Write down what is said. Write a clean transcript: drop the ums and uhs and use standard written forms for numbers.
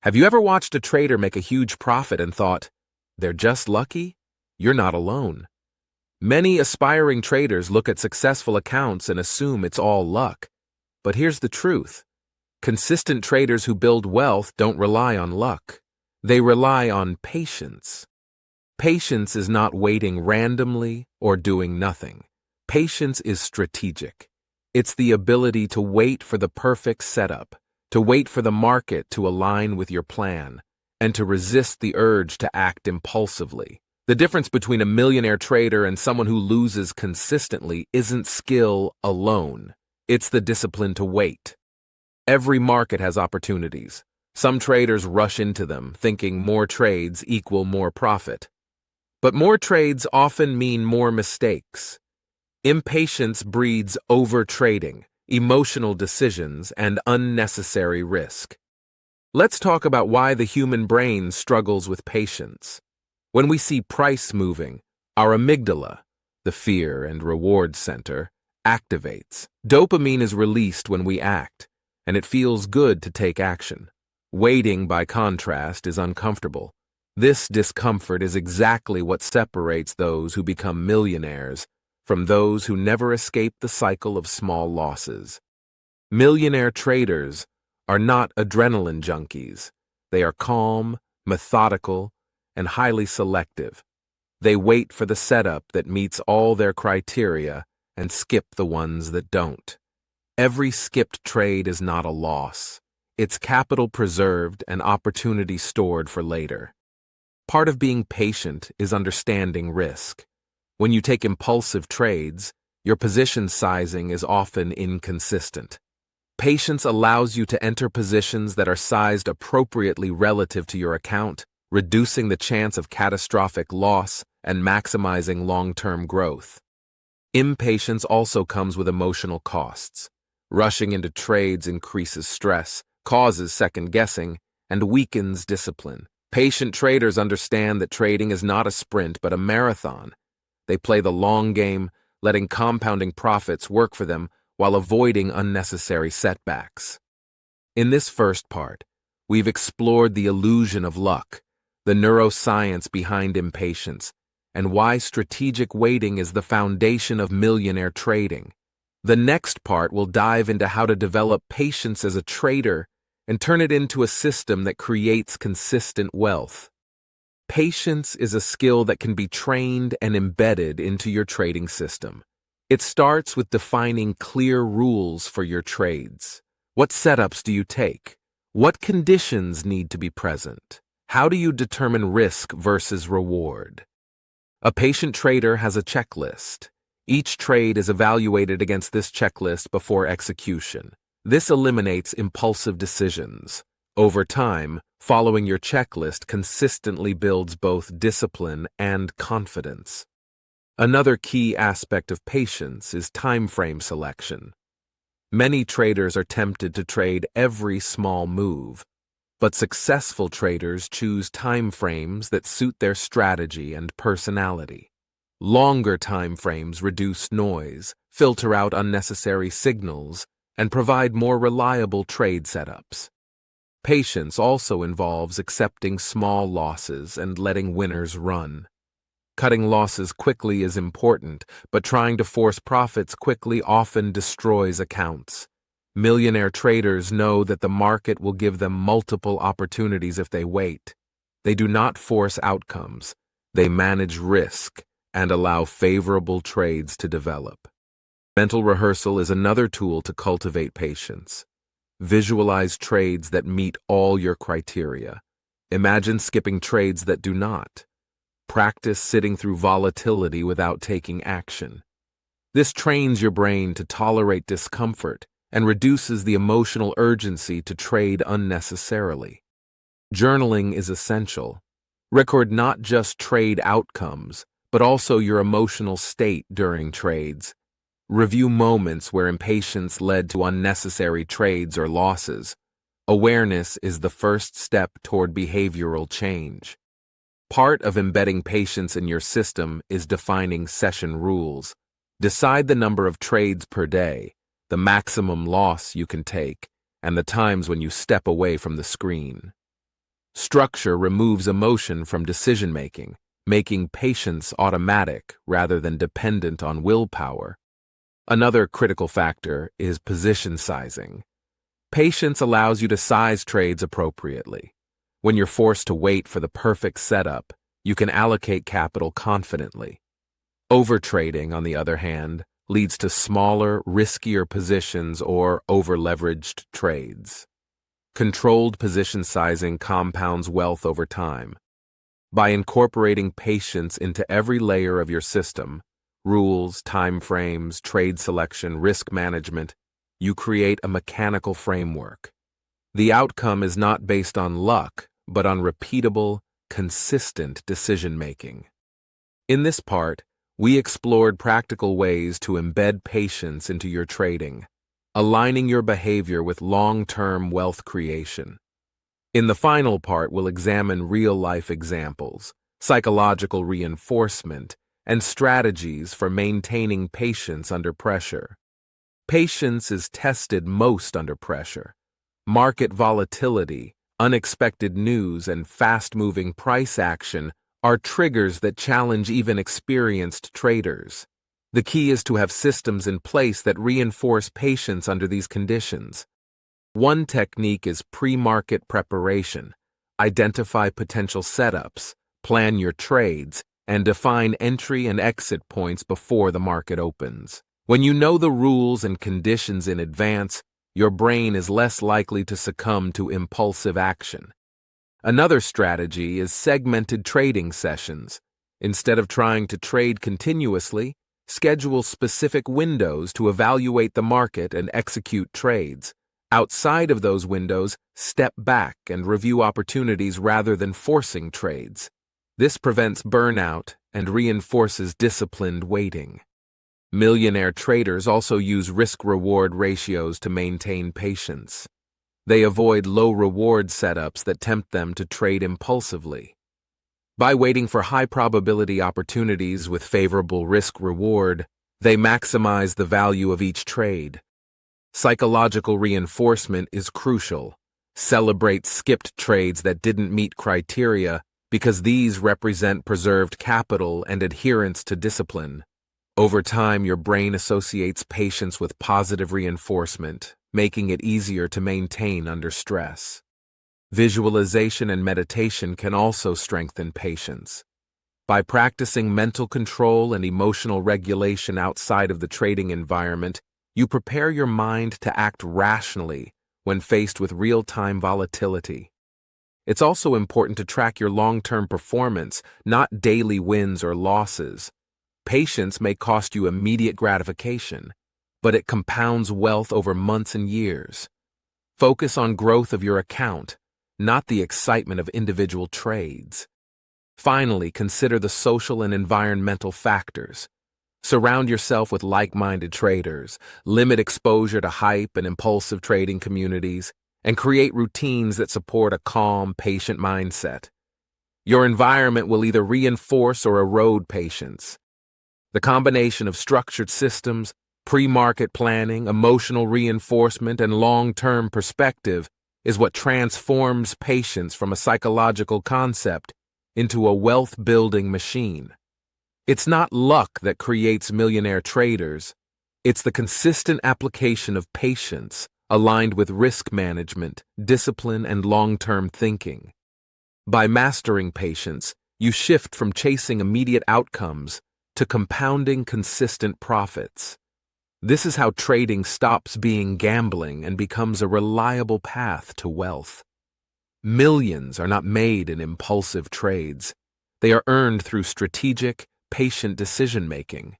Have you ever watched a trader make a huge profit and thought, they're just lucky? You're not alone. Many aspiring traders look at successful accounts and assume it's all luck. But here's the truth. Consistent traders who build wealth don't rely on luck. They rely on patience. Patience is not waiting randomly or doing nothing. Patience is strategic. It's the ability to wait for the perfect setup, to wait for the market to align with your plan, and to resist the urge to act impulsively. The difference between a millionaire trader and someone who loses consistently isn't skill alone. It's the discipline to wait. Every market has opportunities. Some traders rush into them, thinking more trades equal more profit. But more trades often mean more mistakes. Impatience breeds overtrading, emotional decisions, and unnecessary risk. Let's talk about why the human brain struggles with patience. When we see price moving, our amygdala, the fear and reward center, activates. Dopamine is released when we act, and it feels good to take action. Waiting, by contrast, is uncomfortable. This discomfort is exactly what separates those who become millionaires from those who never escape the cycle of small losses. Millionaire traders are not adrenaline junkies. They are calm, methodical, and highly selective. They wait for the setup that meets all their criteria and skip the ones that don't. Every skipped trade is not a loss. It's capital preserved and opportunity stored for later. Part of being patient is understanding risk. When you take impulsive trades, your position sizing is often inconsistent. Patience allows you to enter positions that are sized appropriately relative to your account, reducing the chance of catastrophic loss and maximizing long-term growth. Impatience also comes with emotional costs. Rushing into trades increases stress, causes second-guessing, and weakens discipline. Patient traders understand that trading is not a sprint but a marathon. They play the long game, letting compounding profits work for them while avoiding unnecessary setbacks. In this first part, we've explored the illusion of luck, the neuroscience behind impatience, and why strategic waiting is the foundation of millionaire trading. The next part will dive into how to develop patience as a trader and turn it into a system that creates consistent wealth. Patience is a skill that can be trained and embedded into your trading system. It starts with defining clear rules for your trades. What setups do you take? What conditions need to be present? How do you determine risk versus reward? A patient trader has a checklist. Each trade is evaluated against this checklist before execution. This eliminates impulsive decisions. Over time, following your checklist consistently builds both discipline and confidence. Another key aspect of patience is time frame selection. Many traders are tempted to trade every small move, but successful traders choose time frames that suit their strategy and personality. Longer time frames reduce noise, filter out unnecessary signals, and provide more reliable trade setups. Patience also involves accepting small losses and letting winners run. Cutting losses quickly is important, but trying to force profits quickly often destroys accounts. Millionaire traders know that the market will give them multiple opportunities if they wait. They do not force outcomes. They manage risk and allow favorable trades to develop. Mental rehearsal is another tool to cultivate patience. Visualize trades that meet all your criteria. Imagine skipping trades that do not. Practice sitting through volatility without taking action. This trains your brain to tolerate discomfort and reduces the emotional urgency to trade unnecessarily. Journaling is essential. Record not just trade outcomes, but also your emotional state during trades. Review moments where impatience led to unnecessary trades or losses. Awareness is the first step toward behavioral change. Part of embedding patience in your system is defining session rules. Decide the number of trades per day, the maximum loss you can take, and the times when you step away from the screen. Structure removes emotion from decision-making, making patience automatic rather than dependent on willpower. Another critical factor is position sizing. Patience allows you to size trades appropriately. When you're forced to wait for the perfect setup, you can allocate capital confidently. Overtrading, on the other hand, leads to smaller, riskier positions or over-leveraged trades. Controlled position sizing compounds wealth over time. By incorporating patience into every layer of your system, rules, timeframes, trade selection, risk management, you create a mechanical framework. The outcome is not based on luck, but on repeatable, consistent decision-making. In this part, we explored practical ways to embed patience into your trading, aligning your behavior with long-term wealth creation. In the final part, we'll examine real-life examples, psychological reinforcement, and strategies for maintaining patience under pressure. Patience is tested most under pressure. Market volatility, unexpected news, and fast-moving price action are triggers that challenge even experienced traders. The key is to have systems in place that reinforce patience under these conditions. One technique is pre-market preparation. Identify potential setups, plan your trades, and define entry and exit points before the market opens. When you know the rules and conditions in advance, your brain is less likely to succumb to impulsive action. Another strategy is segmented trading sessions. Instead of trying to trade continuously, schedule specific windows to evaluate the market and execute trades. Outside of those windows, step back and review opportunities rather than forcing trades. This prevents burnout and reinforces disciplined waiting. Millionaire traders also use risk-reward ratios to maintain patience. They avoid low-reward setups that tempt them to trade impulsively. By waiting for high-probability opportunities with favorable risk-reward, they maximize the value of each trade. Psychological reinforcement is crucial. Celebrate skipped trades that didn't meet criteria because these represent preserved capital and adherence to discipline. Over time, your brain associates patience with positive reinforcement, making it easier to maintain under stress. Visualization and meditation can also strengthen patience. By practicing mental control and emotional regulation outside of the trading environment, you prepare your mind to act rationally when faced with real-time volatility. It's also important to track your long-term performance, not daily wins or losses. Patience may cost you immediate gratification, but it compounds wealth over months and years. Focus on growth of your account, not the excitement of individual trades. Finally, consider the social and environmental factors. Surround yourself with like-minded traders, limit exposure to hype and impulsive trading communities, and create routines that support a calm, patient mindset. Your environment will either reinforce or erode patience. The combination of structured systems, pre-market planning, emotional reinforcement, and long-term perspective is what transforms patience from a psychological concept into a wealth-building machine. It's not luck that creates millionaire traders. It's the consistent application of patience aligned with risk management, discipline, and long-term thinking. By mastering patience, you shift from chasing immediate outcomes to compounding consistent profits. This is how trading stops being gambling and becomes a reliable path to wealth. Millions are not made in impulsive trades. They are earned through strategic, patient decision-making.